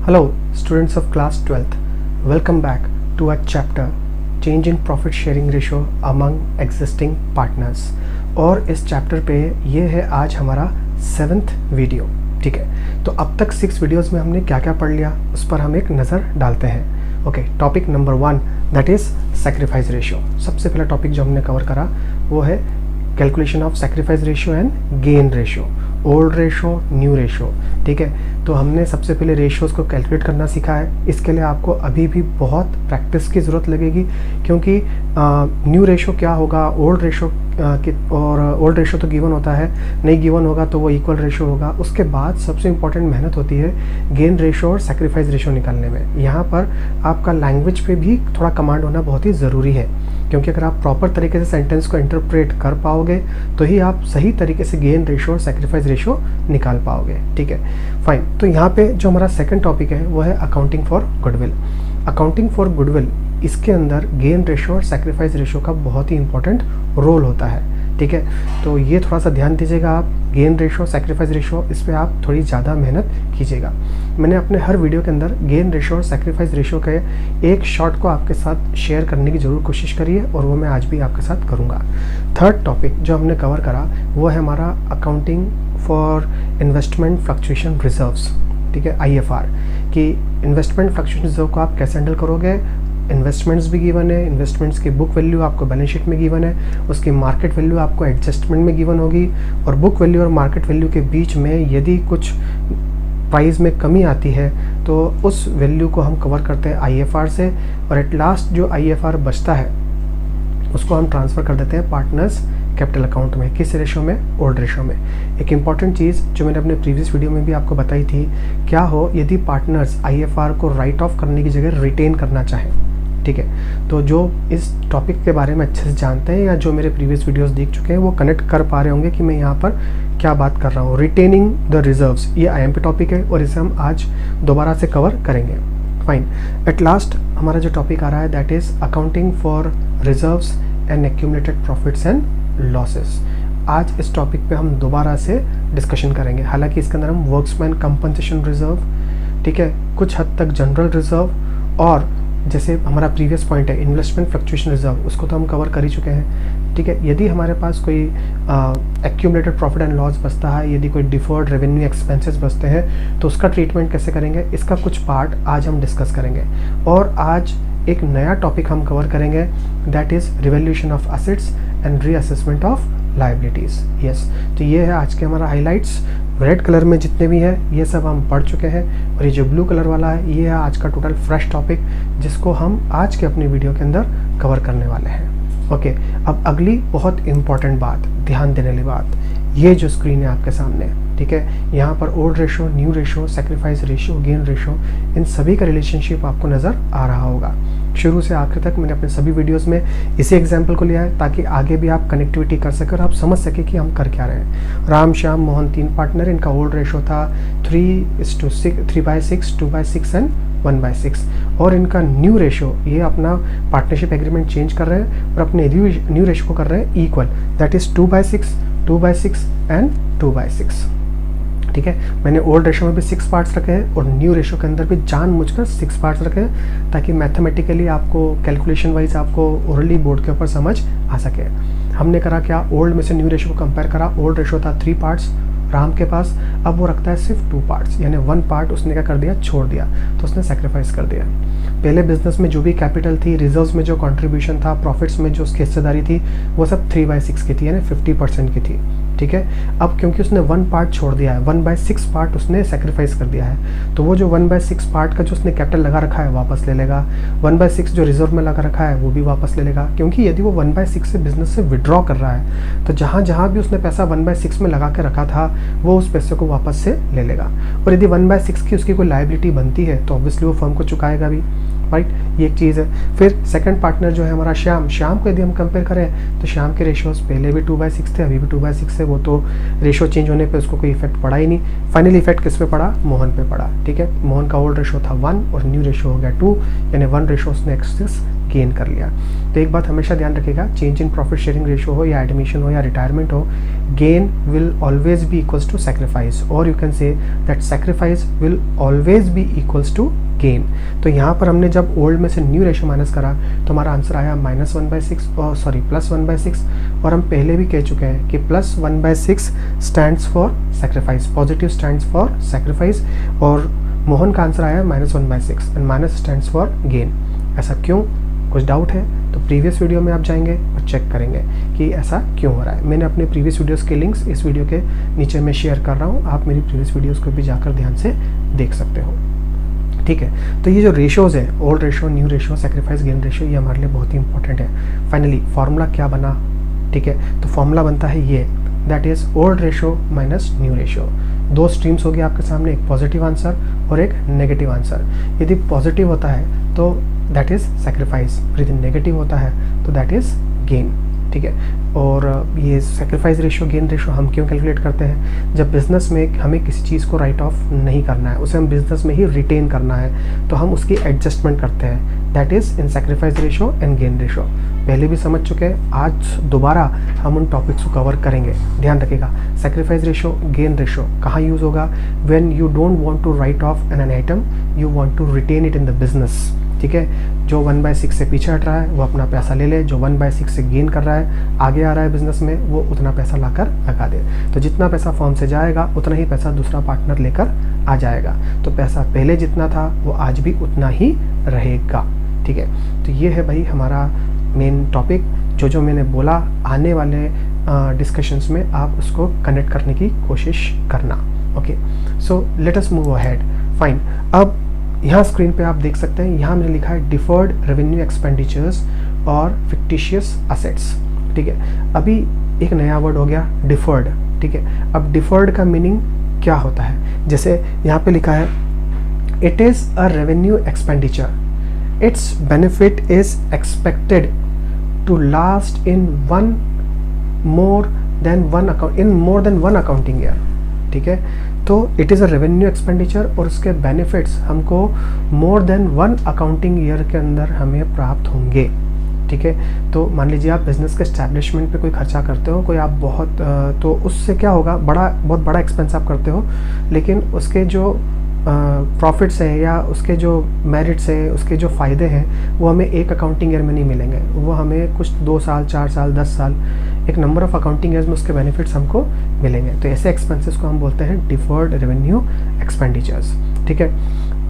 Hello, students of class 12th. Welcome back to our chapter Change in Profit Sharing Ratio Among Existing Partners. और इस chapter पे ये है आज हमारा 7th वीडियो. ठीक है, तो अब तक 6 वीडियोस में हमने क्या क्या पढ़ लिया उस पर हम एक नज़र डालते हैं. Okay, topic number 1 that is sacrifice ratio. सबसे पहला टॉपिक जो हमने कवर करा वो है calculation of sacrifice ratio and gain ratio, old ratio, new ratio. ठीक है, तो हमने सबसे पहले रेशियोज़ को कैलकुलेट करना सीखा है. इसके लिए आपको अभी भी बहुत प्रैक्टिस की ज़रूरत लगेगी, क्योंकि न्यू रेशो क्या होगा, ओल्ड रेशो और ओल्ड रेशो तो गिवन होता है, नहीं गिवन होगा तो वो इक्वल रेशो होगा. उसके बाद सबसे इंपॉर्टेंट मेहनत होती है गेन रेशो और सैक्रिफाइस रेशो निकालने में. यहाँ पर आपका लैंग्वेज पे भी थोड़ा कमांड होना बहुत ही ज़रूरी है, क्योंकि अगर आप प्रॉपर तरीके से सेंटेंस को इंटरप्रेट कर पाओगे तो ही आप सही तरीके से गेन रेशो और सैक्रिफाइस रेशो निकाल पाओगे. ठीक है, फाइन. तो यहाँ पे जो हमारा सेकंड टॉपिक है वो है accounting for goodwill. Accounting for goodwill, इसके अंदर गेन रेशो और सैक्रिफाइस रेशो का बहुत ही इंपॉर्टेंट रोल होता है. ठीक है, तो ये थोड़ा सा ध्यान दीजिएगा आप. गेन रेशो, सैक्रिफाइस रेशो, इस पर आप थोड़ी ज़्यादा मेहनत कीजिएगा. मैंने अपने हर वीडियो के अंदर गेन रेशो और सैक्रिफाइस रेशो के एक शॉर्ट को आपके साथ शेयर करने की ज़रूर कोशिश करिए, और वो मैं आज भी आपके साथ करूँगा. थर्ड टॉपिक जो हमने कवर करा वो है हमारा accounting for investment fluctuation reserves. ठीक है, IFR, कि इन्वेस्टमेंट फ्लक्चुएशन रिजर्व को आप कैसे हैंडल करोगे. इन्वेस्टमेंट्स भी गिवन है, इन्वेस्टमेंट्स की बुक वैल्यू आपको बैलेंस शीट में गिवन है, उसकी मार्केट वैल्यू आपको एडजस्टमेंट में गिवन होगी, और बुक वैल्यू और मार्केट वैल्यू के बीच में यदि कुछ प्राइस में कमी आती है तो उस वैल्यू को हम कवर करते हैं IFR से, और एट लास्ट जो IFR बचता है उसको हम ट्रांसफ़र कर देते हैं पार्टनर्स कैपिटल अकाउंट में. किस रेशो में? ओल्ड रेशो में. एक इम्पॉर्टेंट चीज़ जो मैंने अपने प्रीवियस वीडियो में भी आपको बताई थी, क्या हो यदि पार्टनर्स IFR को राइट ऑफ करने की जगह रिटेन करना चाहें. ठीक है, तो जो इस टॉपिक के बारे में अच्छे से जानते हैं या जो मेरे प्रीवियस वीडियोस देख चुके हैं वो कनेक्ट कर पा रहे होंगे कि मैं यहाँ पर क्या बात कर रहा हूँ. रिटेनिंग द रिजर्व्स, ये IMP टॉपिक है और इसे हम आज दोबारा से कवर करेंगे. फाइन. एट लास्ट हमारा जो टॉपिक आ रहा है that is accounting for reserves and accumulated profits and losses. आज इस टॉपिक पे हम दोबारा से डिस्कशन करेंगे. हालांकि इसके अंदर हम वर्क्समैन कंपनसेशन रिजर्व, ठीक है, कुछ हद तक जनरल रिजर्व, और जैसे हमारा प्रीवियस पॉइंट है इन्वेस्टमेंट फ्लक्चुएशन रिजर्व, उसको तो हम कवर कर ही चुके हैं. ठीक है, यदि हमारे पास कोई एक्यूमुलेटेड प्रॉफिट एंड लॉस बचता है, यदि कोई डिफर्ड रेवेन्यू एक्सपेंसेस बचते हैं तो उसका ट्रीटमेंट कैसे करेंगे, इसका कुछ पार्ट आज हम डिस्कस करेंगे. और आज एक नया टॉपिक हम कवर करेंगे that is revaluation of assets and reassessment of liabilities. Yes, तो ये है आज के हमारा हाइलाइट्स. रेड कलर में जितने भी हैं ये सब हम पढ़ चुके हैं, और ये जो ब्लू कलर वाला है ये है आज का टोटल फ्रेश टॉपिक जिसको हम आज के अपनी वीडियो के अंदर कवर करने वाले हैं. ओके, अब अगली बहुत इंपॉर्टेंट बात, ध्यान देने वाली बात, ये जो स्क्रीन है आपके सामने, ठीक है, यहाँ पर old ratio, new ratio, sacrifice ratio, gain ratio, इन सभी का रिलेशनशिप आपको नज़र आ रहा होगा. शुरू से आखिर तक मैंने अपने सभी वीडियोस में इसी एग्जाम्पल को लिया है ताकि आगे भी आप कनेक्टिविटी कर सकें और आप समझ सकें कि हम कर क्या रहे हैं. राम, श्याम, मोहन 3 पार्टनर, इनका ओल्ड रेशो था 3:6, 2/6 एंड 1/6, और इनका न्यू रेशो, ये अपना पार्टनरशिप एग्रीमेंट चेंज कर रहे हैं और अपने न्यू रेशो को कर रहे हैं इक्वल, दैट इज़ 2/6, 2/6 एंड 2/6. ठीक है, मैंने ओल्ड रेशो में भी 6 पार्ट्स रखे हैं और न्यू रेशो के अंदर भी जानबूझकर 6 पार्ट्स रखे हैं ताकि मैथमेटिकली आपको कैलकुलेशन वाइज आपको ओरली बोर्ड के ऊपर समझ आ सके. हमने करा क्या, ओल्ड में से न्यू रेशो को कंपेयर करा. ओल्ड रेशो था 3 पार्ट्स राम के पास, अब वो रखता है सिर्फ 2 पार्ट्स, यानी 1 पार्ट उसने क्या कर दिया, छोड़ दिया, तो उसने सेक्रीफाइस कर दिया. पहले बिजनेस में जो भी कैपिटल थी, रिजर्व्स में जो कंट्रीब्यूशन था, प्रॉफिट्स में जो उसकी हिस्सेदारी थी, वो सब 3/6 की थी, यानी 50% की थी. ठीक है, अब क्योंकि उसने 1 पार्ट छोड़ दिया है, 1/6 पार्ट उसने सेक्रीफाइस कर दिया है, तो वो जो 1/6 पार्ट का जो उसने कैपिटल लगा रखा है वापस ले लेगा. 1/6 जो रिजर्व में लगा रखा है वो भी वापस ले लेगा, क्योंकि यदि वो 1/6 से बिजनेस से विड्रॉ कर रहा है तो जहाँ जहाँ भी उसने पैसा 1/6 में लगा के रखा था वो उस पैसे को वापस से ले लेगा. और यदि 1/6 की उसकी कोई लायबिलिटी बनती है तो ऑब्वियसली वो फर्म को चुकाएगा भी. राइट, ये एक चीज़ है. फिर सेकंड पार्टनर जो है हमारा श्याम, श्याम को यदि हम कंपेयर करें तो श्याम के रेशोज पहले भी 2/6 थे, अभी भी 2/6 है. वो तो रेशो चेंज होने पे उसको कोई इफेक्ट पड़ा ही नहीं. फाइनली इफेक्ट किस पे पड़ा, मोहन पे पड़ा. ठीक है, मोहन का ओल्ड रेशो था 1 और न्यू रेशो हो गया 2, यानी 1 रेशो उसने एक्सेस गेन कर लिया। तो एक बात हमेशा ध्यान रखिएगा, change in profit sharing ratio हो या एडमिशन हो या रिटायरमेंट हो, gain will always be equals to sacrifice, और you can say that sacrifice will always be equals to gain. तो यहाँ पर हमने जब ओल्ड में से न्यू रेशियो माइनस करा तो हमारा आंसर आया -1/6 और सॉरी +1/6, और हम पहले भी कह चुके हैं कि +1/6 stands for sacrifice, positive stands for sacrifice, और मोहन का आंसर आया -1/6 and minus stands for gain. ऐसा क्यों? कुछ डाउट है तो प्रीवियस वीडियो में आप जाएंगे और चेक करेंगे कि ऐसा क्यों हो रहा है। मैंने अपने प्रीवियस वीडियोस के लिंक्स इस वीडियो के नीचे में शेयर कर रहा हूँ, आप मेरी प्रीवियस वीडियोस को भी जाकर ध्यान से देख सकते हो। ठीक है, तो ये जो रेशियोज़ है, old ratio, new ratio, sacrifice gain ratio, ये हमारे लिए बहुत ही इंपॉर्टेंट है। फाइनली फॉर्मूला क्या बना? ठीक है, तो फॉर्मूला बनता है ये, that is old ratio minus new ratio. दो स्ट्रीम्स होगी आपके सामने, एक पॉजिटिव आंसर और एक नेगेटिव आंसर। यदि पॉजिटिव होता है तो दैट इज सेक्रीफाइस, यदि नेगेटिव होता है तो दैट इज गेन। ठीक है, और ये सेक्रीफाइस रेशियो, गेन रेशियो हम क्यों कैलकुलेट करते हैं? जब बिजनेस में हमें किसी चीज़ को राइट ऑफ नहीं करना है, उसे हम बिजनेस में ही रिटेन करना है, तो हम उसकी एडजस्टमेंट करते हैं, that is in sacrifice ratio and gain ratio. पहले भी समझ चुके हैं, आज दोबारा हम उन टॉपिक्स को कवर करेंगे। ध्यान रखिएगा, सेक्रीफाइस रेशियो, गेन रेशियो कहाँ यूज़ होगा? When you don't want to write off an item, you want to retain it in the business. ठीक है, जो 1/6 से पीछे हट रहा है वो अपना पैसा ले ले, जो 1/6 से गेन कर रहा है, आगे आ रहा है बिजनेस में, वो उतना पैसा लाकर लगा दे। तो जितना पैसा फॉर्म से जाएगा उतना ही पैसा दूसरा पार्टनर लेकर आ जाएगा। तो पैसा पहले जितना था वो आज भी उतना ही रहेगा। ठीक है, तो ये है भाई हमारा मेन टॉपिक। जो मैंने बोला, आने वाले डिस्कशंस में आप उसको कनेक्ट करने की कोशिश करना। Okay, so let us move ahead. Fine, अब यहाँ स्क्रीन पे आप देख सकते हैं, यहाँ मैंने लिखा है डिफर्ड रेवेन्यू एक्सपेंडिचर्स और फिक्टिशियस असेट्स। ठीक है, अभी एक नया वर्ड हो गया डिफर्ड। ठीक है, अब डिफर्ड का मीनिंग क्या होता है? जैसे यहाँ पे लिखा है, it is a revenue expenditure, its benefit is expected to last in more than one accounting year. ठीक है, तो it is a revenue expenditure और उसके बेनिफिट्स हमको मोर देन 1 अकाउंटिंग ईयर के अंदर हमें प्राप्त होंगे। ठीक है, तो मान लीजिए आप बिजनेस के एस्टैब्लिशमेंट पे कोई खर्चा करते हो, कोई आप बहुत तो उससे क्या होगा, बहुत बड़ा एक्सपेंस आप करते हो, लेकिन उसके जो प्रॉफिट्स हैं या उसके जो मेरिट्स हैं, उसके जो फ़ायदे हैं, वो हमें एक अकाउंटिंग ईयर में नहीं मिलेंगे, वो हमें कुछ 2 साल, 4 साल, 10 साल, एक नंबर ऑफ अकाउंटिंग ईयर्स में उसके बेनिफिट्स हमको मिलेंगे। तो ऐसे एक्सपेंसेस को हम बोलते हैं डिफर्ड रेवेन्यू एक्सपेंडिचर्स। ठीक है,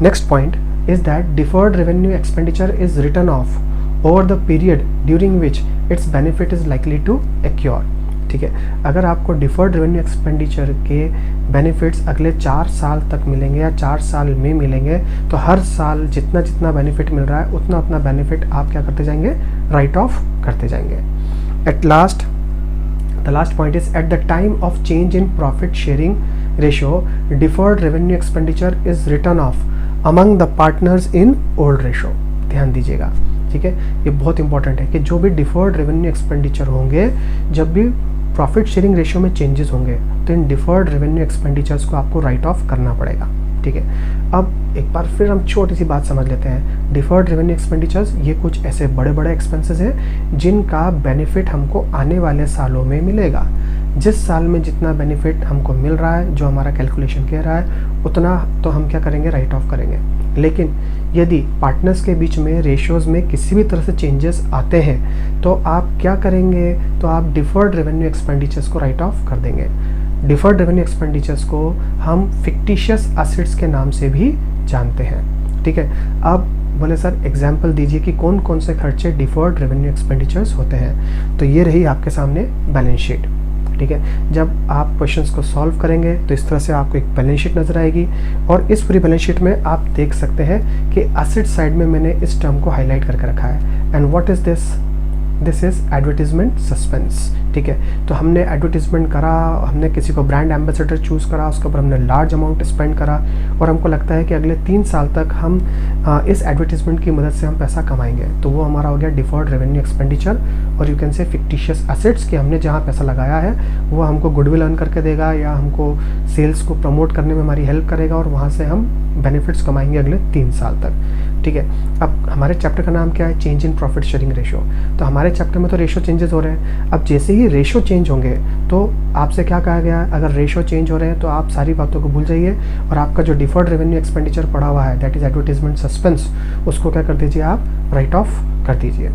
next point is that deferred revenue expenditure is written off over the period during which its benefit is likely to accrue. ठीक है, अगर आपको डिफर्ड रेवेन्यू एक्सपेंडिचर के बेनिफिट्स अगले 4 साल तक मिलेंगे या 4 साल में मिलेंगे, तो हर साल जितना बेनिफिट मिल रहा है उतना बेनिफिट आप क्या करते जाएंगे, राइट ऑफ करते जाएंगे। At last, the last point is at the time of change in profit sharing ratio, deferred revenue expenditure is written off among the partners in old ratio. ध्यान दीजिएगा, ठीक है, ये बहुत इंपॉर्टेंट है कि जो भी डिफर्ड रेवेन्यू एक्सपेंडिचर होंगे, जब भी प्रॉफिट शेयरिंग रेशियो में चेंजेस होंगे, तो इन डिफर्ड रेवेन्यू एक्सपेंडिचर्स को आपको राइट ऑफ करना पड़ेगा। ठीक है, अब एक बार फिर हम छोटी सी बात समझ लेते हैं। डिफर्ड रेवेन्यू एक्सपेंडिचर्स ये कुछ ऐसे बड़े एक्सपेंसेस हैं जिनका बेनिफिट हमको आने वाले सालों में मिलेगा। जिस साल में जितना बेनिफिट हमको मिल रहा है, जो हमारा कैलकुलेशन कह रहा है, उतना तो हम क्या करेंगे, राइट ऑफ करेंगे। लेकिन यदि पार्टनर्स के बीच में रेशियोज़ में किसी भी तरह से चेंजेस आते हैं, तो आप क्या करेंगे, तो आप डिफर्ड रेवेन्यू एक्सपेंडिचर्स को राइट ऑफ कर देंगे। डिफर्ड रेवेन्यू एक्सपेंडिचर्स को हम फिक्टिशियस असेट्स के नाम से भी जानते हैं। ठीक है, अब बोले सर एग्जाम्पल दीजिए कि कौन कौन से खर्चे डिफर्ड रेवेन्यू एक्सपेंडिचर्स होते हैं। तो ये रही आपके सामने बैलेंस शीट। ठीक है, जब आप क्वेश्चंस को सॉल्व करेंगे तो इस तरह से आपको एक बैलेंस शीट नजर आएगी, और इस पूरी बैलेंस शीट में आप देख सकते हैं कि एसेट साइड में मैंने इस टर्म को हाईलाइट करके रखा है। And what is this? This is advertisement suspense. ठीक है। तो हमने एडवर्टीजमेंट करा, हमने किसी को ब्रांड एम्बेसडर चूज़ करा, उसके ऊपर हमने लार्ज अमाउंट स्पेंड करा और हमको लगता है कि अगले 3 साल तक हम इस एडवर्टीजमेंट की मदद से हम पैसा कमाएंगे, तो वो हमारा हो गया डिफर्ड रेवेन्यू एक्सपेंडिचर और यू कैन से फिक्टिशियस एसेट्स कि हमने जहाँ पैसा लगाया है वो हमको गुडविल अर्न करके देगा या हमको सेल्स को प्रमोट करने में हमारी हेल्प करेगा और वहाँ से हम बेनिफिट्स कमाएंगे अगले 3 साल तक, ठीक है। अब हमारे चैप्टर का नाम क्या है? Change in profit sharing ratio. तो हमारे चैप्टर में तो रेशो चेंजेस हो रहे हैं। अब जैसे ही रेशो चेंज होंगे तो आपसे क्या कहा गया है, अगर रेशो चेंज हो रहे हैं तो आप सारी बातों को भूल जाइए और आपका जो डिफर्ड रेवेन्यू एक्सपेंडिचर पड़ा हुआ है, दैट इज एडवर्टीजमेंट सस्पेंस, उसको क्या कर दीजिए आप, राइट ऑफ कर दीजिए।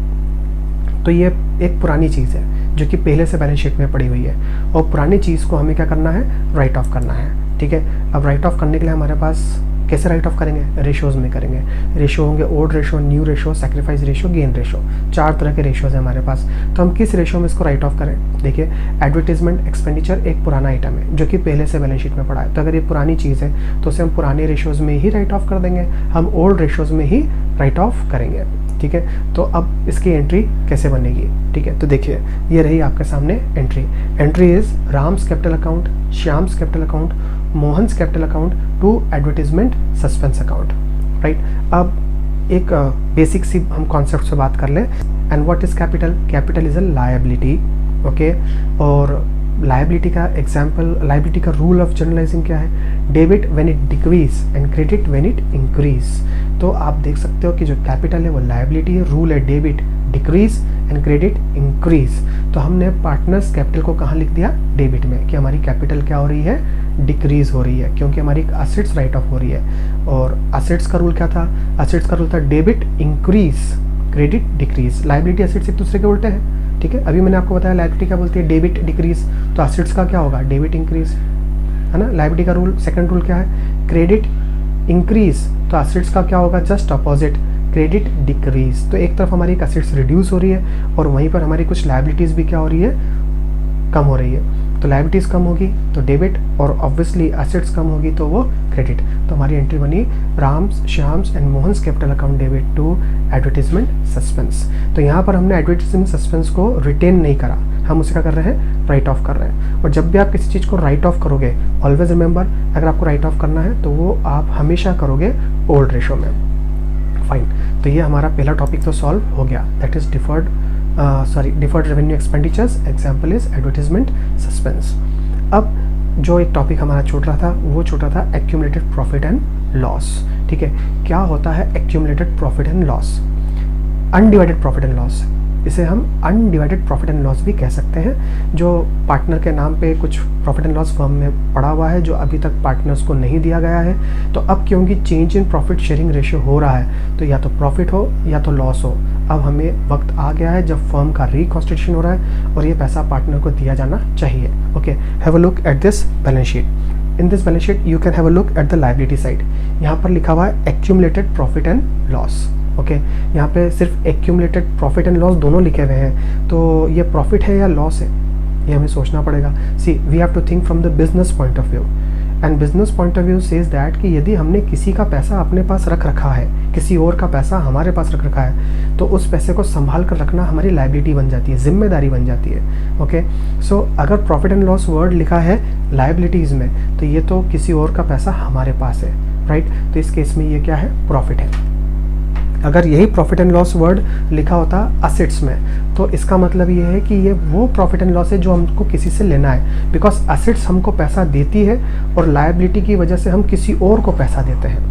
तो ये एक पुरानी चीज़ है जो कि पहले से बैलेंस शीट में पड़ी हुई है और पुरानी चीज़ को हमें क्या करना है, राइट ऑफ करना है, ठीक है। अब राइट ऑफ करने के लिए हमारे पास कैसे राइट ऑफ करेंगे? रेशोज में करेंगे। रेशो होंगे old ratio, new ratio, sacrifice ratio, gain ratio, 4 तरह के रेशोज हैं हमारे पास। तो हम किस रेशो में इसको राइट ऑफ करें? देखिए, एडवर्टीजमेंट एक्सपेंडिचर एक पुराना आइटम है जो कि पहले से बैलेंस शीट में पड़ा है, तो अगर ये पुरानी चीज़ है तो उसे हम पुराने रेशोज में ही राइट ऑफ कर देंगे, हम ओल्ड रेशोज में ही राइट ऑफ करेंगे, ठीक है। तो अब इसकी एंट्री कैसे बनेगी, ठीक है। तो देखिए, ये रही आपके सामने entry is Ram's capital account, Shyam's capital account, Mohan's capital account to advertisement suspense account, right. अब एक बेसिक सी हम कॉन्सेप्ट से बात कर लें। And what is capital? Capital is a liability, okay. और लायबिलिटी का एग्जाम्पल, लायबिलिटी का रूल ऑफ जनरलाइजिंग क्या है? Debit when it decrease and credit when it increase. तो आप देख सकते हो कि जो कैपिटल है वो लायबिलिटी है, रूल है debit decrease and credit increase. तो हमने पार्टनर्स कैपिटल को कहाँ लिख दिया? डेबिट में, कि हमारी कैपिटल क्या हो रही है? डिक्रीज हो रही है, क्योंकि हमारी असेट्स राइट ऑफ हो रही है। और असेट्स का रूल क्या था? असेट्स का रूल था debit increase credit decrease. Liability assets एक दूसरे के उल्टे हैं, ठीक है। अभी मैंने आपको बताया लायबिलिटी क्या बोलती है? Debit decrease. तो असेट्स का क्या होगा? डेबिट इंक्रीज, है ना। लायबिलिटी का रूल, सेकंड रूल क्या है? Credit increase. तो असेट्स का क्या होगा? Just opposite, credit decrease. तो एक तरफ हमारी एक असेट्स रिड्यूस हो रही है और वहीं पर हमारी कुछ लायबिलिटीज भी क्या हो रही है? कम हो रही है। तो लायबिलिटीज कम होगी तो डेबिट, और ऑब्वियसली असेट्स कम होगी तो वो क्रेडिट। तो हमारी एंट्री बनी Ram's, Shyam's and Mohan's capital account debit to advertisement suspense. तो यहाँ पर हमने एडवर्टीजमेंट सस्पेंस को रिटेन नहीं करा, हम उसे क्या कर रहे हैं? राइट ऑफ कर रहे हैं। और जब भी आप किसी चीज़ को राइट ऑफ करोगे, ऑलवेज रिमेंबर, अगर आपको राइट ऑफ करना है तो वो आप हमेशा करोगे ओल्ड रेशो में। फाइन, तो ये हमारा पहला टॉपिक तो सॉल्व हो गया, that is deferred revenue expenditures, example is advertisement suspense. अब जो एक टॉपिक हमारा छूट रहा था वो छूट रहा था एक्यूमुलेटेड प्रॉफिट एंड लॉस, ठीक है। क्या होता है accumulated profit and loss? Undivided profit and loss, इसे हम अनडिवाइडेड प्रॉफिट एंड लॉस भी कह सकते हैं। जो पार्टनर के नाम पे कुछ प्रॉफिट एंड लॉस फर्म में पड़ा हुआ है जो अभी तक पार्टनर्स को नहीं दिया गया है, तो अब क्योंकि change in profit sharing ratio हो रहा है तो या तो प्रॉफिट हो या तो लॉस हो। अब हमें वक्त आ गया है जब फर्म का रिकॉन्स्टिट्यूशन हो रहा है और ये पैसा पार्टनर को दिया जाना चाहिए। Okay, have a look at this balance sheet. In this balance sheet you can have a look at the liability side. यहाँ पर लिखा हुआ है accumulated profit and loss. Okay, यहाँ पे सिर्फ एक्यूमुलेटेड प्रॉफिट एंड लॉस दोनों लिखे हुए हैं, तो ये प्रॉफिट है या लॉस है ये हमें सोचना पड़ेगा। See, we have to think from the business point of view, and business point of view says that कि यदि हमने किसी का पैसा अपने पास रख रखा है, किसी और का पैसा हमारे पास रख रखा है, तो उस पैसे को संभाल कर रखना हमारी लायबिलिटी बन जाती है, जिम्मेदारी बन जाती है। ओके, सो अगर प्रॉफिट एंड लॉस वर्ड लिखा है लायबिलिटीज़ में तो ये तो किसी और का पैसा हमारे पास है, राइट। तो इस केस में ये क्या है? प्रॉफिट है। अगर यही प्रॉफिट एंड लॉस वर्ड लिखा होता असेट्स में तो इसका मतलब ये है कि ये वो प्रॉफिट एंड लॉस है जो हमको किसी से लेना है, बिकॉज असेट्स हमको पैसा देती है और लायबिलिटी की वजह से हम किसी और को पैसा देते हैं।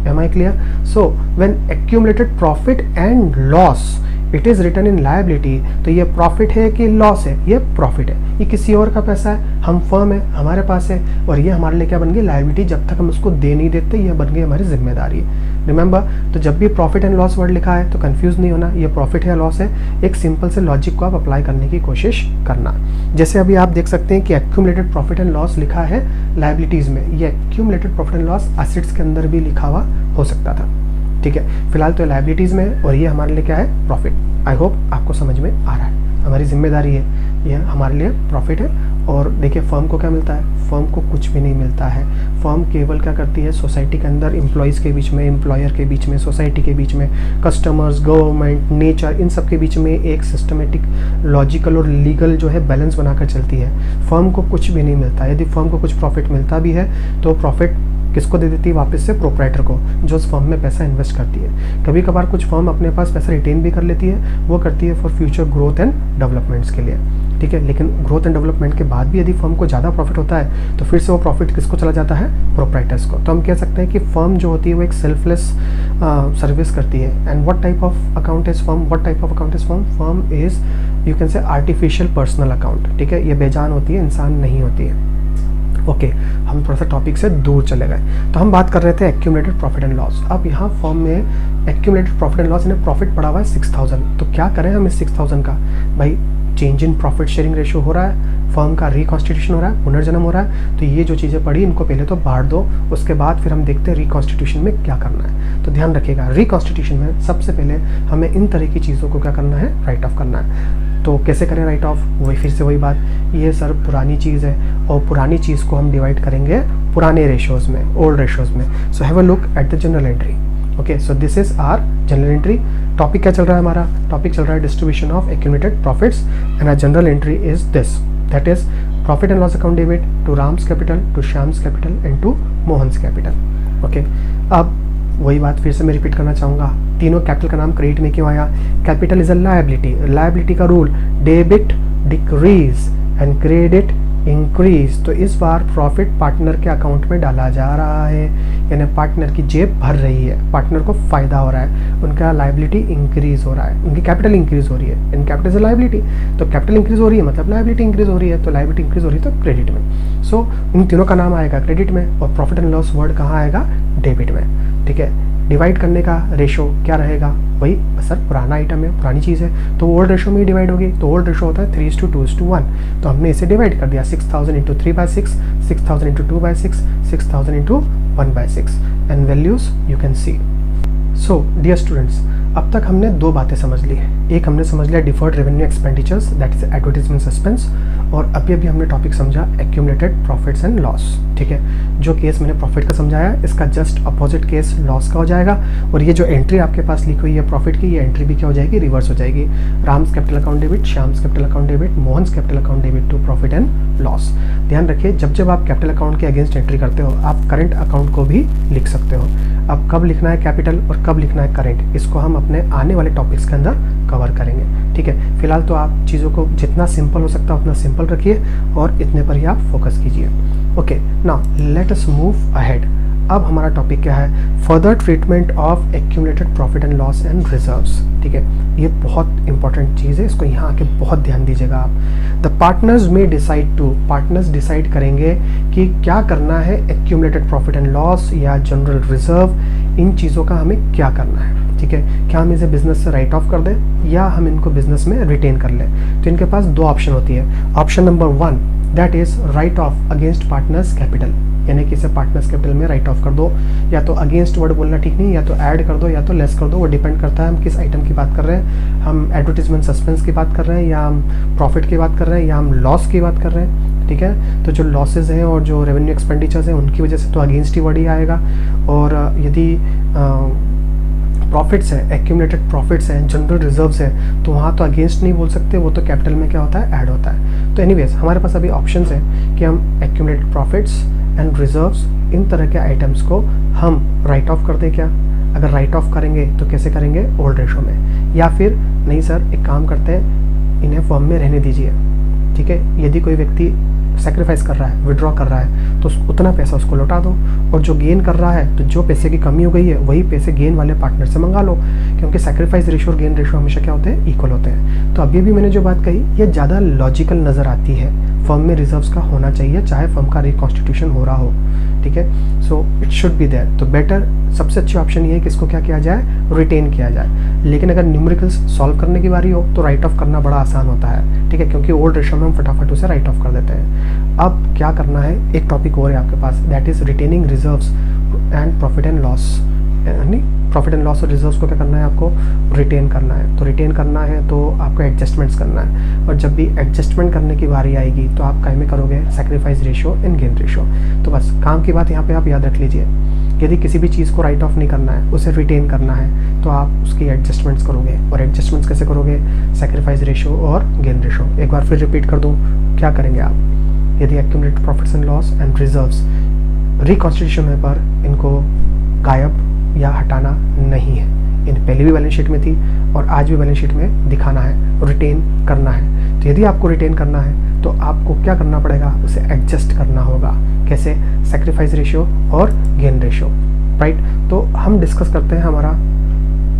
Am I clear? So when accumulated profit and loss it is written in liability, तो ये प्रॉफिट है कि लॉस है? ये प्रॉफिट है, ये किसी और का पैसा है, हम फर्म है, हमारे पास है, और ये हमारे लिए क्या बन गई? लायबिलिटी। जब तक हम उसको दे नहीं देते ये बन गई हमारी जिम्मेदारी। रिमेंबर, तो जब भी प्रॉफिट एंड लॉस वर्ड लिखा है तो कंफ्यूज नहीं होना, ये प्रॉफिट है या लॉस है। एक सिंपल से लॉजिक को आप अप्लाई करने की कोशिश करना। जैसे अभी आप देख सकते हैं कि एक्यूमुलेटेड प्रॉफिट एंड लॉस लिखा है लायबिलिटीज़ में, ये accumulated profit and loss assets के अंदर भी लिखा हुआ हो सकता था, ठीक है। फिलहाल तो लायबिलिटीज़ में और ये हमारे लिए क्या है? प्रॉफिट। आई होप आपको समझ में आ रहा है। हमारी जिम्मेदारी है, ये हमारे लिए प्रॉफिट है और देखिए फर्म को क्या मिलता है, फर्म को कुछ भी नहीं मिलता है। फर्म केवल क्या करती है, सोसाइटी के अंदर एम्प्लॉयज़ के बीच में, एम्प्लॉयर के बीच में, सोसाइटी के बीच में, कस्टमर्स, गवर्नमेंट, नेचर, इन सब के बीच में एक सिस्टमेटिक, लॉजिकल और लीगल जो है बैलेंस बनाकर चलती है। फर्म को कुछ भी नहीं मिलता। यदि फर्म को कुछ प्रॉफिट मिलता भी है तो प्रॉफिट किसको दे देती है, वापस से प्रोप्राइटर को, जो उस फर्म में पैसा इन्वेस्ट करती है। कभी कभार कुछ फर्म अपने पास पैसा रिटेन भी कर लेती है, वो करती है for future growth and developments के लिए, ठीक है। लेकिन ग्रोथ एंड डेवलपमेंट के बाद भी यदि फर्म को ज़्यादा प्रॉफिट होता है तो फिर से वो प्रॉफिट किसको चला जाता है, प्रोप्राइटर्स को। तो हम कह सकते हैं कि फर्म जो होती है वो एक सेल्फलेस सर्विस करती है। And what type of account is firm, what type of account is firm, firm is you can से आर्टिफिशियल पर्सनल अकाउंट, ठीक है। ये बेजान होती है, इंसान नहीं होती है। ओके, हम थोड़ा सा टॉपिक से दूर चले गए। तो हम बात कर रहे थे एक्यूमुलेटेड प्रॉफिट एंड लॉस। अब यहाँ फर्म में एक्यूमुलेटेड प्रॉफिट एंड लॉस, इन्हें प्रॉफिट पड़ा हुआ है 6000। तो क्या करें हम इस 6000 का, भाई change in profit sharing ratio हो रहा है, फर्म का रिकॉन्स्टिट्यूशन हो रहा है, पुनर्जन्म हो रहा है। तो ये जो चीज़ें पड़ी इनको पहले तो बांट दो, उसके बाद फिर हम देखते हैं रिकॉन्स्टिट्यूशन में क्या करना है। तो ध्यान रखिएगा, रिकॉन्स्टिट्यूशन में सबसे पहले हमें इन तरह की चीज़ों को क्या करना है, राइट ऑफ करना है। तो कैसे करें राइट ऑफ, वही फिर से वही बात, ये सर पुरानी चीज़ है और पुरानी चीज़ को हम डिवाइड करेंगे पुराने रेशियोज़ में, ओल्ड रेशियोज़ में। So have a look at the journal entry. Okay, so this is our journal entry. Topic क्या चल रहा है हमारा, टॉपिक चल रहा है distribution of accumulated profits and our journal entry is this, that is profit and loss account debit to Ram's capital, to Shyam's capital and to Mohan's capital. Okay, अब वही बात फिर से मैं रिपीट करना चाहूँगा, तीनों कैपिटल का नाम क्रेडिट में क्यों आया। Capital is a liability, liability का rule debit decrease and credit increase. तो इस बार प्रॉफिट पार्टनर के अकाउंट में डाला जा रहा है, यानी पार्टनर की जेब भर रही है, पार्टनर को फायदा हो रहा है, उनका लायबिलिटी इंक्रीज हो रहा है, उनकी कैपिटल इंक्रीज हो रही है। इन कैपिटल इज लायबिलिटी, तो कैपिटल इंक्रीज हो रही है मतलब लायबिलिटी इंक्रीज हो रही है, तो लायबिलिटी इंक्रीज हो रही है तो क्रेडिट में। सो इन तीनों का नाम आएगा क्रेडिट में, और प्रॉफिट एंड लॉस वर्ड कहाँ आएगा, डेबिट में, ठीक है। डिवाइड करने का रेशो क्या रहेगा, वही सर पुराना आइटम है, पुरानी चीज़ है, तो ओल्ड रेशो में ही डिवाइड होगी। तो ओल्ड रेशो होता है 3:2:1, तो हमने इसे डिवाइड कर दिया 6000 into 3/6, 6000 into 2/6, 6000 into 1/6 and values you can see. So dear students, अब तक हमने दो बातें समझ ली। एक हमने समझ लिया deferred revenue expenditures, that is advertisement suspense, और अभी हमने टॉपिक समझा एक्यूमुलेटेड प्रॉफिट्स एंड लॉस, ठीक है। जो केस मैंने प्रॉफिट का समझाया, इसका जस्ट अपोजिट केस लॉस का हो जाएगा, और ये जो एंट्री आपके पास लिखी हुई है प्रॉफिट की, ये एंट्री भी क्या हो जाएगी, रिवर्स हो जाएगी। Ram's capital account debit, Shyam's capital account debit, Mohan's capital account debit to profit and loss. ध्यान रखिए, जब आप कैपिटल अकाउंट के अगेंस्ट एंट्री करते हो, आप करंट अकाउंट को भी लिख सकते हो। अब कब लिखना है कैपिटल और कब लिखना है करंट, इसको हम अपने आने वाले टॉपिक्स के अंदर कवर करेंगे, ठीक है। फिलहाल तो आप चीज़ों को जितना सिंपल हो सकता है उतना सिंपल रखिए और इतने पर ही आप फोकस कीजिए। Okay, now let us move ahead. अब हमारा टॉपिक क्या है, further treatment of accumulated profit and loss and reserves, ठीक है। ये बहुत इंपॉर्टेंट चीज़ है, इसको यहाँ आके बहुत ध्यान दीजिएगा आप। द पार्टनर्स में डिसाइड टू, पार्टनर्स डिसाइड करेंगे कि क्या करना है, एक्यूमुलेटेड प्रॉफिट एंड लॉस या जनरल रिजर्व, इन चीज़ों का हमें क्या करना है, ठीक है। क्या हम इसे बिजनेस से राइट ऑफ कर दें या हम इनको बिजनेस में रिटेन कर लें। तो इनके पास दो ऑप्शन होती है। Option number 1 that is right off against partners capital, यानी कि इसे पार्टनर्स कैपिटल में राइट ऑफ कर दो। या तो अगेंस्ट वर्ड बोलना ठीक नहीं, या तो ऐड कर दो या तो लेस कर दो, वो डिपेंड करता है हम किस आइटम की बात कर रहे हैं। हम एडवर्टीजमेंट सस्पेंस की बात कर रहे हैं, या हम प्रॉफिट की बात कर रहे हैं, या हम लॉस की बात कर रहे हैं, ठीक है। तो जो लॉसेज हैं और जो रेवेन्यू एक्सपेंडिचर्स हैं उनकी वजह से तो अगेंस्ट ही वर्ड ही आएगा, और यदि प्रॉफिट्स है, एक्यूमुलेटेड प्रॉफिट्स हैं, जनरल रिजर्व्स हैं, तो वहाँ तो अगेंस्ट नहीं बोल सकते, वो तो कैपिटल में क्या होता है, ऐड होता है। तो एनीवेज हमारे पास अभी ऑप्शंस हैं कि हम एक्यूमुलेटेड प्रॉफिट्स एंड रिजर्व्स, इन तरह के आइटम्स को हम राइट ऑफ कर दें क्या। अगर राइट ऑफ करेंगे तो कैसे करेंगे, ओल्ड रेशो में, या फिर नहीं सर एक काम करते हैं, इन्हें फर्म में रहने दीजिए, ठीक है। यदि कोई व्यक्ति सेक्रीफाइस कर रहा है, विड्रॉ कर रहा है, तो उतना पैसा उसको लौटा दो, और जो गेन कर रहा है, तो जो पैसे की कमी हो गई है वही पैसे गेन वाले पार्टनर से मंगा लो, क्योंकि सेक्रीफाइस रेशो और गेन रेशो हमेशा क्या होते हैं, इक्वल होते हैं। तो अभी भी मैंने जो बात कही ये ज़्यादा लॉजिकल नज़र आती है। फर्म में रिजर्व्स का होना चाहिए, चाहे फर्म का रिकॉन्स्टिट्यूशन हो रहा हो, ठीक है। So it should be there. तो बेटर, सबसे अच्छी ऑप्शन ये है कि इसको क्या किया जाए, रिटेन किया जाए। लेकिन अगर न्यूमेरिकल्स सॉल्व करने की बारी हो तो राइट ऑफ करना बड़ा आसान होता है, ठीक है, क्योंकि ओल्ड रेशो में हम फटाफट उसे राइट ऑफ कर देते हैं। अब क्या करना है, एक टॉपिक और है आपके पास, that is retaining reserves and profit and loss, यानी प्रॉफिट एंड लॉस और रिजर्व्स को क्या करना है, आपको रिटेन करना है। तो रिटेन करना है तो आपको एडजस्टमेंट्स करना है, और जब भी एडजस्टमेंट करने की बारी आएगी तो आप काय में करोगे, sacrifice ratio and gain ratio. तो बस काम की बात यहाँ पे आप याद रख लीजिए, यदि किसी भी चीज़ को राइट ऑफ नहीं करना है, उसे रिटेन करना है, तो आप उसकी एडजस्टमेंट्स करोगे। और एडजस्टमेंट्स कैसे करोगे, सेक्रीफाइस रेशियो और गेन रेशियो। एक बार फिर रिपीट कर दूँ, क्या करेंगे आप, यदि accumulated profits and loss and reserves reconstitution में पर इनको गायब या हटाना नहीं है, इन पहले भी बैलेंस शीट में थी और आज भी बैलेंस शीट में दिखाना है, रिटेन करना है। तो यदि आपको रिटेन करना है तो आपको क्या करना पड़ेगा, उसे एडजस्ट करना होगा। कैसे, सेक्रीफाइस रेशियो और गेन रेशियो, राइट। तो हम डिस्कस करते हैं हमारा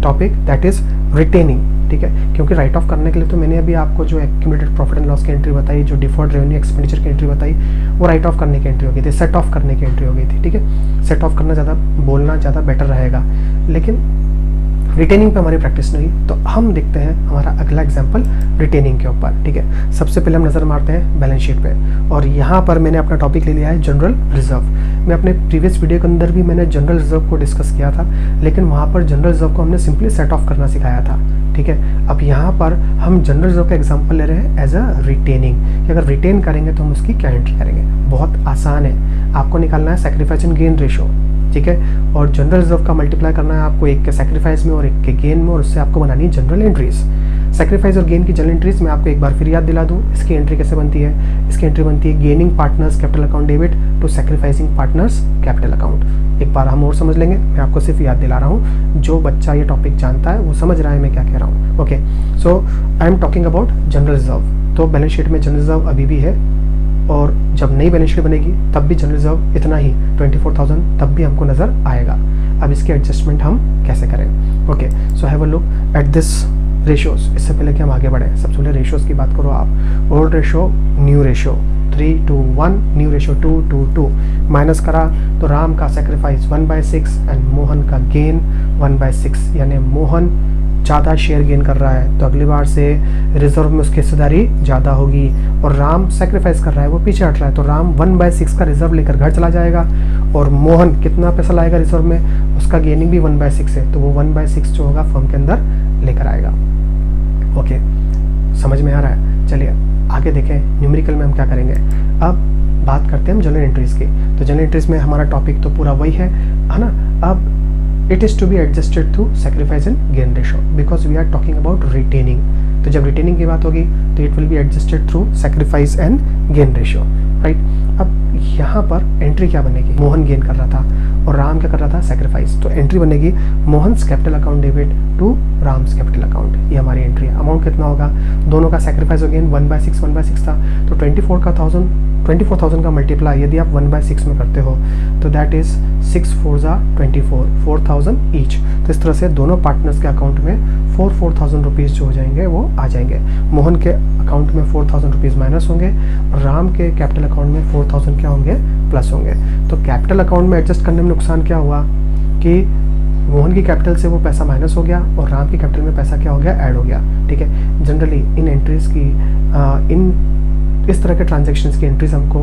टॉपिक दैट इज रिटेनिंग, ठीक है। क्योंकि राइट ऑफ करने के लिए तो मैंने अभी आपको जो एक्यूमुलेटेड प्रॉफिट एंड लॉस की एंट्री बताई, जो डिफर्ड रेवेन्यू एक्सपेंडिचर की एंट्री बताई, वो राइट ऑफ करने की एंट्री हो गई थी, सेट ऑफ करने की एंट्री हो गई थी, ठीक है। सेट ऑफ करना ज़्यादा, बोलना ज़्यादा बेटर रहेगा, लेकिन रिटेनिंग पे हमारी प्रैक्टिस नहीं। तो हम देखते हैं हमारा अगला एग्जांपल रिटेनिंग के ऊपर, ठीक है। सबसे पहले हम नज़र मारते हैं बैलेंस शीट पे, और यहाँ पर मैंने अपना टॉपिक ले लिया है जनरल रिजर्व। मैं अपने प्रीवियस वीडियो के अंदर भी मैंने जनरल रिजर्व को डिस्कस किया था, लेकिन वहाँ पर जनरल रिजर्व को हमने सिंपली सेट ऑफ करना सिखाया था, ठीक है। अब यहाँ पर हम जनरल रिजर्व का एग्जाम्पल ले रहे हैं एज अ रिटेनिंग, कि अगर रिटेन करेंगे तो हम उसकी क्या एंट्री करेंगे। बहुत आसान है, आपको निकालना है सेक्रीफाइस एंड गेन रेशियो, ठीक है। और जनरल रिजर्व का मल्टीप्लाई करना है आपको एक के सेक्रीफाइस में और एक के गेन में, और उससे आपको बनानी है जनरल एंट्रीज। सेक्रीफाइस और गेन की जनरल एंट्रीज मैं आपको एक बार फिर याद दिला दूं, इसकी एंट्री कैसे बनती है। इसकी एंट्री बनती है gaining partners capital account debit to sacrificing partners capital account. एक बार हम और समझ लेंगे, मैं आपको सिर्फ याद दिला रहा हूँ, जो बच्चा ये टॉपिक जानता है वो समझ रहा है मैं क्या कह रहा हूँ। Okay, so I am talking about general reserve. तो बैलेंस शीट में जनरल रिजर्व अभी भी है, और जब नई बैलेंस शीट बनेगी तब भी जनरल रिजर्व इतना ही 24,000 तब भी हमको नज़र आएगा। अब इसके एडजस्टमेंट हम कैसे करें। Okay, so have a look at this ratios. इससे पहले कि हम आगे बढ़ें, सबसे पहले रेशियोज की बात करो आप। Old ratio, new ratio 3:1, new ratio 2:2। Minus करा तो राम का सेक्रीफाइस 1/6 एंड मोहन का गेन 1/6, यानी मोहन ज़्यादा शेयर गेन कर रहा है, तो अगली बार से रिजर्व में उसकी हिस्सेदारी ज़्यादा होगी, और राम सेक्रीफाइस कर रहा है, वो पीछे हट रहा है, तो राम 1/6 का रिजर्व लेकर घर चला जाएगा, और मोहन कितना पैसा लाएगा रिजर्व में, उसका गेनिंग भी 1/6 है, तो वो 1/6 जो होगा फर्म के अंदर लेकर आएगा। ओके, समझ में आ रहा है। चलिए आगे देखें, न्यूमेरिकल में हम क्या करेंगे। अब बात करते हैं हम जनरल एंट्रीज की। तो जनरल एंट्रीज में हमारा टॉपिक तो पूरा वही है ना। अब it is to be adjusted through sacrifice and gain ratio because we are talking about retaining। तो जब रिटेनिंग की बात होगी तो it will be adjusted through sacrifice and gain ratio, right. अब यहाँ पर एंट्री क्या बनेगी, मोहन गेन कर रहा था और राम क्या कर रहा था, सेक्रीफाइस। तो एंट्री बनेगी Mohan's capital account debit to Ram's capital account, ये हमारी एंट्री है। अमाउंट कितना होगा, दोनों का सेक्रीफाइस और गेन 1/6 था, तो 24,000 का मल्टीप्लाई यदि आप 1/6 में करते हो तो दैट इज 6 4 24, 4,000 ईच। तो इस तरह से दोनों पार्टनर्स के अकाउंट में 4,000 रुपीज़ जो हो जाएंगे वो आ जाएंगे। मोहन के अकाउंट में 4,000 रुपीज़ माइनस होंगे, और राम के कैपिटल अकाउंट में 4,000 क्या होंगे, प्लस होंगे। तो कैपिटल अकाउंट में एडजस्ट करने में नुकसान क्या हुआ कि मोहन की कैपिटल से वो पैसा माइनस हो गया और राम की कैपिटल में पैसा क्या हो गया, ऐड हो गया, ठीक है। जनरली इन एंट्रीज की इस तरह के ट्रांजैक्शंस की एंट्रीज हमको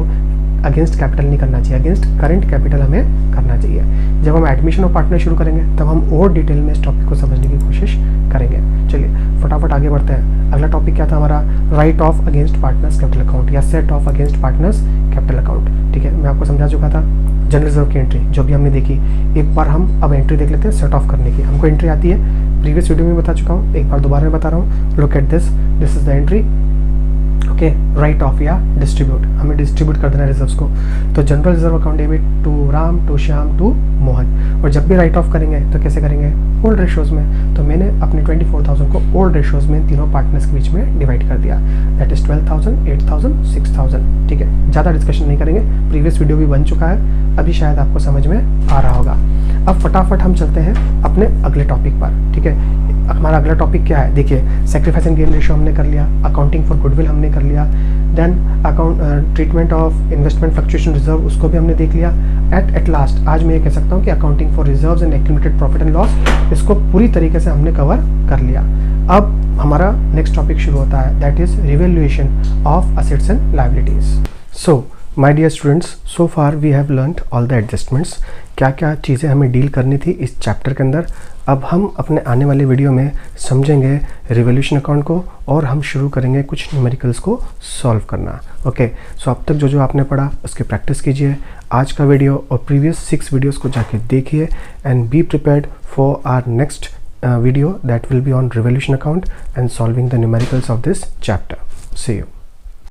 अगेंस्ट कैपिटल नहीं करना चाहिए, अगेंस्ट करंट कैपिटल हमें करना चाहिए। जब हम एडमिशन ऑफ पार्टनर शुरू करेंगे तब हम और डिटेल में इस टॉपिक को समझने की कोशिश करेंगे। चलिए फटाफट आगे बढ़ते हैं। अगला टॉपिक क्या था हमारा, write off against partners capital account या set off against partners capital account, ठीक है। मैं आपको समझा चुका था जनरल रिजर्व की एंट्री जो भी हमने देखी। एक बार हम अब एंट्री देख लेते हैं सेट ऑफ करने की। हमको एंट्री आती है, प्रीवियस वीडियो में बता चुका हूँ, एक बार दोबारा मैं बता रहा हूँ। Look at this, this is the entry. Okay, write off या डिस्ट्रीब्यूट, हमें डिस्ट्रीब्यूट कर देना रिजर्व्स को। तो general reserve account debit to Ram to Shyam to Mohan, और जब भी राइट ऑफ करेंगे तो कैसे करेंगे, ओल्ड रेशियोज में। तो मैंने अपने 24,000 को ओल्ड रेशियोज में तीनों पार्टनर्स के बीच में डिवाइड कर दिया, दैट इज 12,000, 8,000, 6,000, ठीक है। ज़्यादा डिस्कशन नहीं करेंगे, प्रीवियस वीडियो भी बन चुका है, अभी शायद आपको समझ में आ रहा होगा। अब फटाफट हम चलते हैं अपने अगले टॉपिक पर, ठीक है। हमारा अगला टॉपिक क्या है, देखिए सेक्रीफाइस एंड गेन रेशियो हमने कर लिया, अकाउंटिंग फॉर गुडविल हमने कर लिया, then account treatment of investment fluctuation reserve उसको भी हमने देख लिया। एट लास्ट आज मैं ये कह सकता हूँ कि accounting for reserves and accumulated profit and loss, इसको पूरी तरीके से हमने कवर कर लिया। अब हमारा नेक्स्ट टॉपिक शुरू होता है, that is revaluation of assets and liabilities. So my dear students, so far we have learned all the adjustments. क्या क्या चीज़ें हमें डील करनी थी इस चैप्टर के अंदर। अब हम अपने आने वाले वीडियो में समझेंगे रिवोल्यूशन अकाउंट को और हम शुरू करेंगे कुछ न्यूमेरिकल्स को सॉल्व करना। ओके, सो अब तक जो जो आपने पढ़ा उसकी प्रैक्टिस कीजिए। आज का वीडियो और प्रीवियस 6 वीडियोस को जाके देखिए and be prepared for our next video that will be on revolution account and solving the numericals of this chapter. See you.